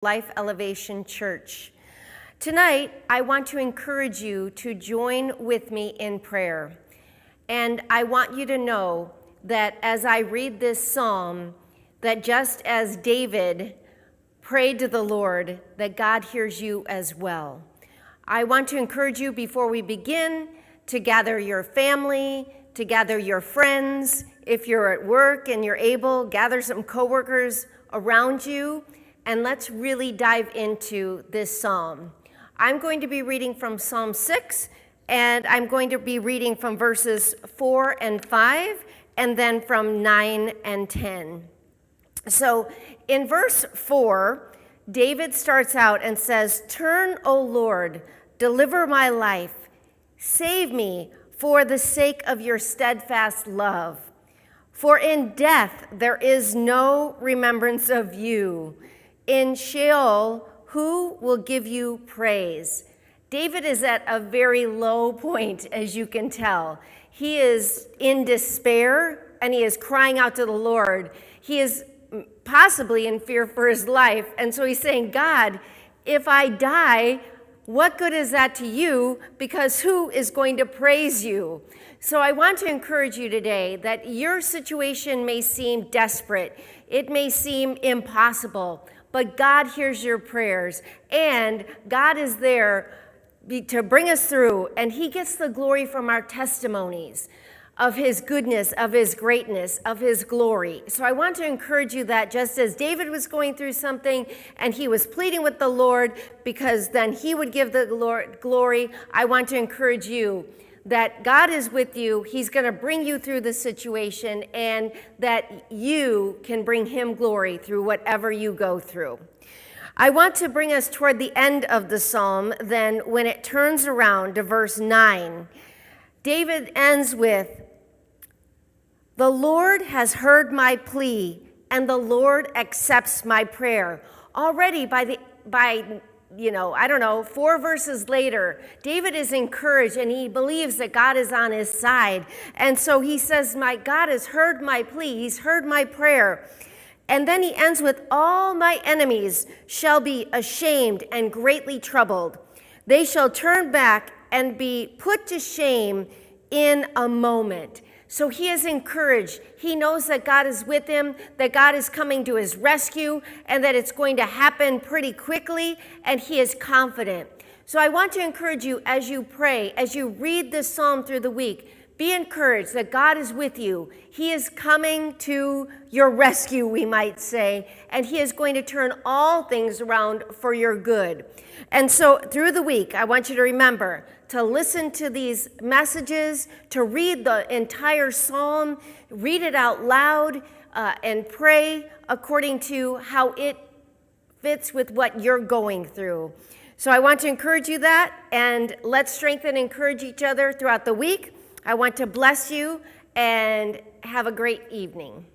Life Elevation Church. Tonight, I want to encourage you to join with me in prayer. And I want you to know that as I read this psalm, that just as David prayed to the Lord, that God hears you as well. I want to encourage you before we begin to gather your family, to gather your friends. If you're at work and you're able, gather some coworkers around you, and let's really dive into this psalm. I'm going to be reading from Psalm 6, and I'm going to be reading from verses 4 and 5, and then from 9 and 10. So in verse 4, David starts out and says, "Turn, O Lord, deliver my life. Save me for the sake of your steadfast love. For in death there is no remembrance of you. In Sheol, who will give you praise?" David is at a very low point, as you can tell. He is in despair, and he is crying out to the Lord. He is possibly in fear for his life, and so he's saying, God, if I die, what good is that to you? Because who is going to praise you? So I want to encourage you today that your situation may seem desperate. It may seem impossible, but God hears your prayers, and God is there to bring us through, and he gets the glory from our testimonies of his goodness, of his greatness, of his glory. So I want to encourage you that just as David was going through something and he was pleading with the Lord because then he would give the Lord glory, I want to encourage you that God is with you. He's going to bring you through the situation, and that you can bring him glory through whatever you go through. I want to bring us toward the end of the psalm, then, when it turns around to verse 9. David ends with, "The Lord has heard my plea, and the Lord accepts my prayer." Already by 4 verses later, David is encouraged and he believes that God is on his side. And so he says, my God has heard my plea. He's heard my prayer. And then he ends with, "All my enemies shall be ashamed and greatly troubled. They shall turn back and be put to shame in a moment." So he is encouraged. He knows that God is with him, that God is coming to his rescue, and that it's going to happen pretty quickly, and he is confident. So I want to encourage you as you pray, as you read this psalm through the week, be encouraged that God is with you. He is coming to your rescue, we might say, and he is going to turn all things around for your good. And so through the week, I want you to remember to listen to these messages, to read the entire psalm, read it out loud, and pray according to how it fits with what you're going through. So I want to encourage you that, and let's strengthen and encourage each other throughout the week. I want to bless you and have a great evening.